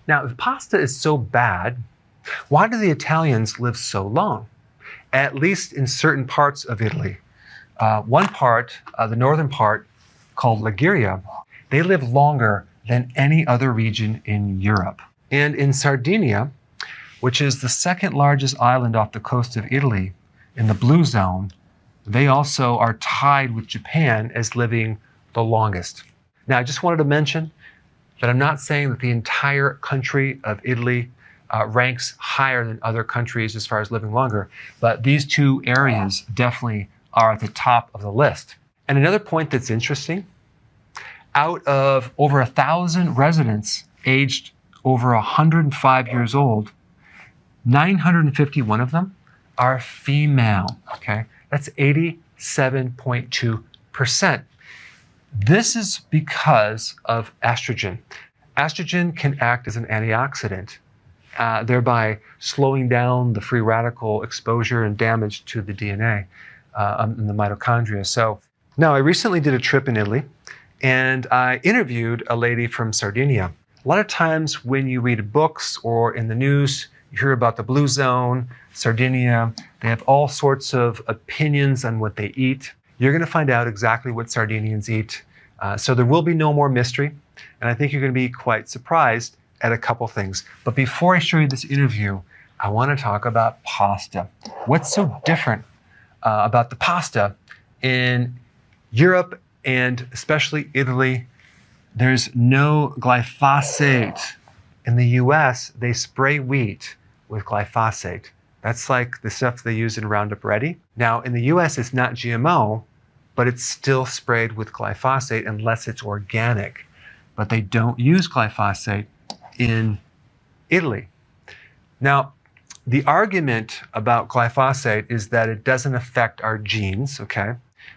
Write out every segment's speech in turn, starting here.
Now, if pasta is so bad, why do the Italians live so long? At least in certain parts of Italy. One part, the northern part, called Liguria, they live longer than any other region in Europe. And in Sardinia, which is the second largest island off the coast of Italy, in the blue zone, they also are tied with Japan as living the longest. Now, I just wanted to mention that I'm not saying that the entire country of Italy ranks higher than other countries as far as living longer, but these two areas definitely are at the top of the list. And another point that's interesting, out of over 1,000 residents aged over 105 years old, 951 of them are female, okay? That's 87.2%. This is because of estrogen. Estrogen can act as an antioxidant, thereby slowing down the free radical exposure and damage to the DNA in the mitochondria. So now I recently did a trip in Italy and I interviewed a lady from Sardinia. A lot of times when you read books or in the news, you hear about the blue zone, Sardinia, they have all sorts of opinions on what they eat. You're going to find out exactly what Sardinians eat. So there will be no more mystery. And I think you're going to be quite surprised at a couple things. But before I show you this interview, I want to talk about pasta. What's so different about the pasta in Europe and especially Italy? There's no glyphosate. In the US, they spray wheat with glyphosate. That's like the stuff they use in Roundup Ready. Now, in the US, it's not GMO, but it's still sprayed with glyphosate unless it's organic. But they don't use glyphosate in Italy. Now, the argument about glyphosate is that it doesn't affect our genes, okay?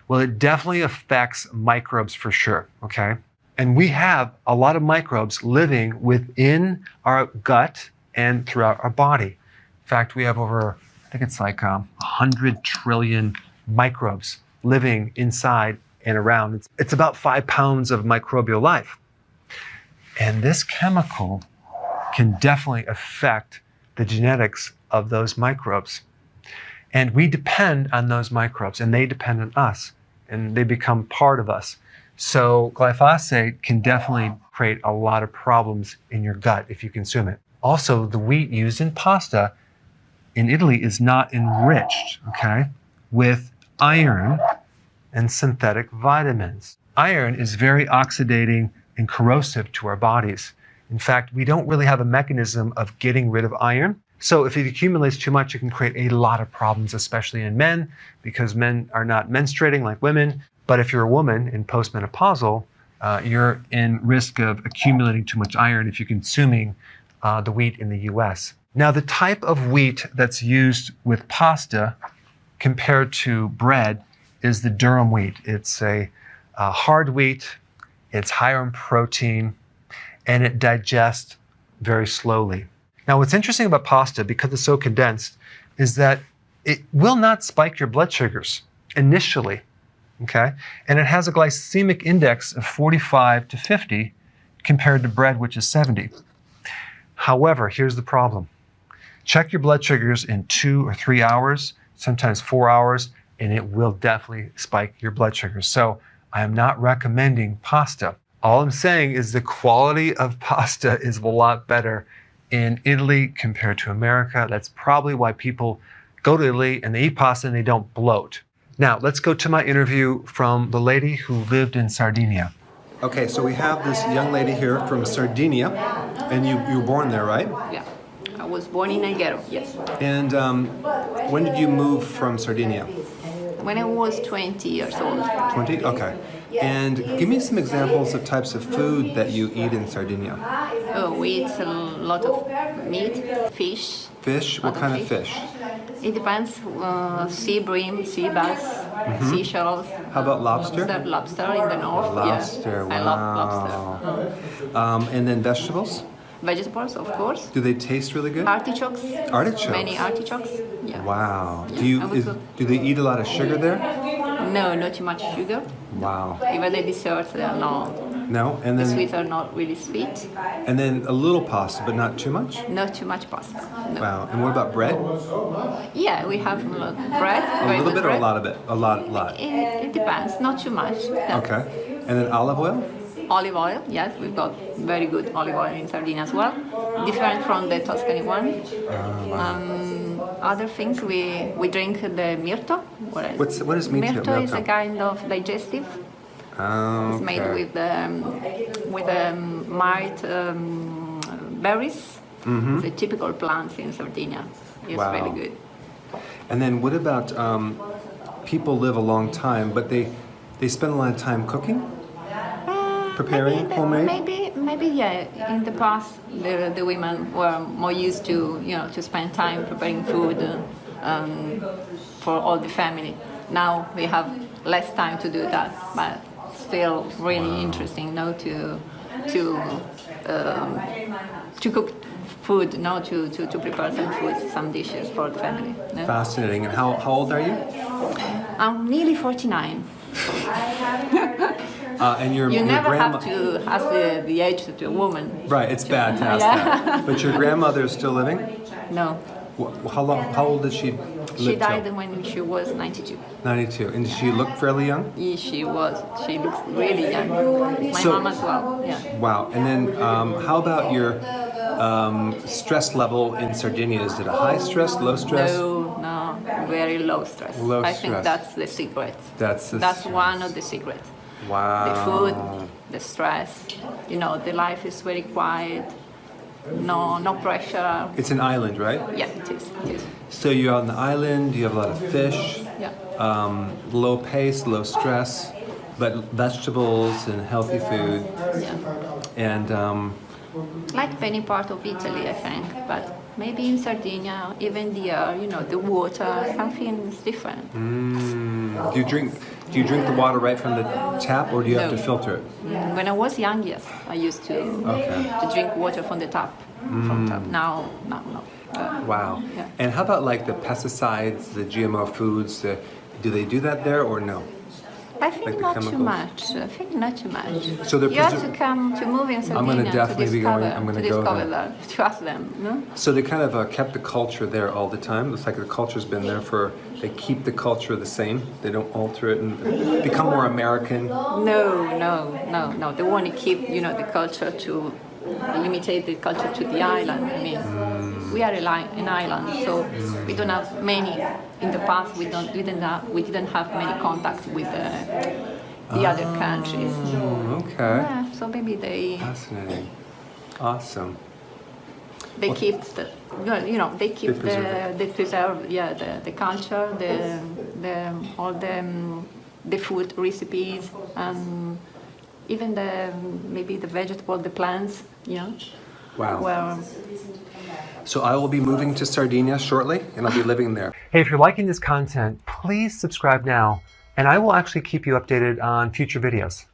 Well, it definitely affects microbes for sure, okay? And we have a lot of microbes living within our gut and throughout our body. In fact, we have over, I think it's like 100 trillion microbes living inside and around. It's about 5 pounds of microbial life. And this chemical can definitely affect the genetics of those microbes. And we depend on those microbes, and they depend on us, and they become part of us. So glyphosate can definitely create a lot of problems in your gut if you consume it. Also, the wheat used in pasta in Italy is not enriched, okay, with iron and synthetic vitamins. Iron is very oxidating and corrosive to our bodies. In fact, we don't really have a mechanism of getting rid of iron. So if it accumulates too much, it can create a lot of problems, especially in men, because men are not menstruating like women. But if you're a woman in postmenopausal, you're in risk of accumulating too much iron if you're consuming the wheat in the US. Now, the type of wheat that's used with pasta compared to bread is the durum wheat. It's a hard wheat, it's higher in protein, and it digests very slowly. Now, what's interesting about pasta, because it's so condensed, is that it will not spike your blood sugars initially, okay? And it has a glycemic index of 45 to 50 compared to bread, which is 70. However, here's the problem. Check your blood sugars in 2 or 3 hours, sometimes 4 hours, and it will definitely spike your blood sugars. So I am not recommending pasta. All I'm saying is the quality of pasta is a lot better in Italy compared to America. That's probably why people go to Italy and they eat pasta and they don't bloat. Now, let's go to my interview from the lady who lived in Sardinia. Okay, so we have this young lady here from Sardinia, and you were born there, right? Yeah, I was born in Nigeria, yes. And when did you move from Sardinia? When I was 20 years old. 20? Okay. And give me some examples of types of food that you eat in Sardinia. We eat a lot of meat, fish. Fish? What kind of fish? It depends. Sea bream, sea bass, seashells. How about lobster? Lobster in the north. Lobster, yeah. wow. I love lobster. And then vegetables? Vegetables, of course. Do they taste really good? Artichokes. Artichokes? Many artichokes. Yeah. Wow. Yeah, do they eat a lot of sugar there? No, not too much sugar. Wow. Even the desserts, they are not No, and The then sweets are not really sweet. and then a little pasta, but not too much. Not too much pasta. No. Wow. And what about bread? Yeah, we have bread. A little bit or a lot of it? A lot. It depends. Not too much. No. Okay. And then olive oil? Olive oil. Yes, we've got very good olive oil in Sardinia as well. Different from the Tuscany one. Other things we drink the mirto. What is mirto? Mirto is a kind of digestive. Oh, It's made with mild berries. It's a typical plant in Sardinia. It's Wow. really good. And then what about people live a long time, but they spend a lot of time cooking, preparing homemade? Maybe yeah. In the past, the women were more used to to spend time preparing food for all the family. Now we have less time to do that, but still really interesting, to cook food, to prepare some food, some dishes for the family. No? Fascinating. And how old are you? I'm nearly 49. And your Never grandma. have to ask the age to a woman. Right, it's bad to ask Yeah. that. But your grandmother is still living? No, How old did she live she died till? when she was 92. 92. And did she look fairly young? She looks really young. My So- mom as well. Yeah. Wow. And then how about your stress level in Sardinia? Is it a high stress, low stress? No, very low stress. Low I think stress. that's the secret. That's One of the secrets. Wow. The food, the stress. The life is very quiet. No pressure. It's an island, right? Yeah, it is. It is. So you're on the island, you have a lot of fish, Yeah. low pace, low stress, but vegetables and healthy food. Yeah. And Like many part of Italy, I think, but maybe in Sardinia, even the air, the water, something is different. do you drink the water right from the tap, or do you have No. to filter it? When I was young, yes, I used to drink water from the tap. Now, no. Wow. Yeah. And how about like the pesticides, the GMO foods? Do they do that there or no? I think Like the not too chemicals? much. I think not too much. So they're you have preser- to come to move in Sardinia gonna definitely be going- I'm gonna to go discover there. that, to ask them. No? So they kind of kept the culture there all the time. It's like the culture's been there they keep the culture the same. They don't alter it and become more American. No. They want to keep, the culture to limitate the culture to the island. I mean, we are an island, so we don't have many. In the past, we didn't have many contacts with the other countries. Okay. Yeah, so maybe Fascinating. Awesome. they keep they preserve the culture, all the food recipes, and even maybe the vegetable, the plants, Wow. Well, So I will be moving to Sardinia shortly, and I'll be living there. Hey, if you're liking this content, please subscribe now, and I will actually keep you updated on future videos.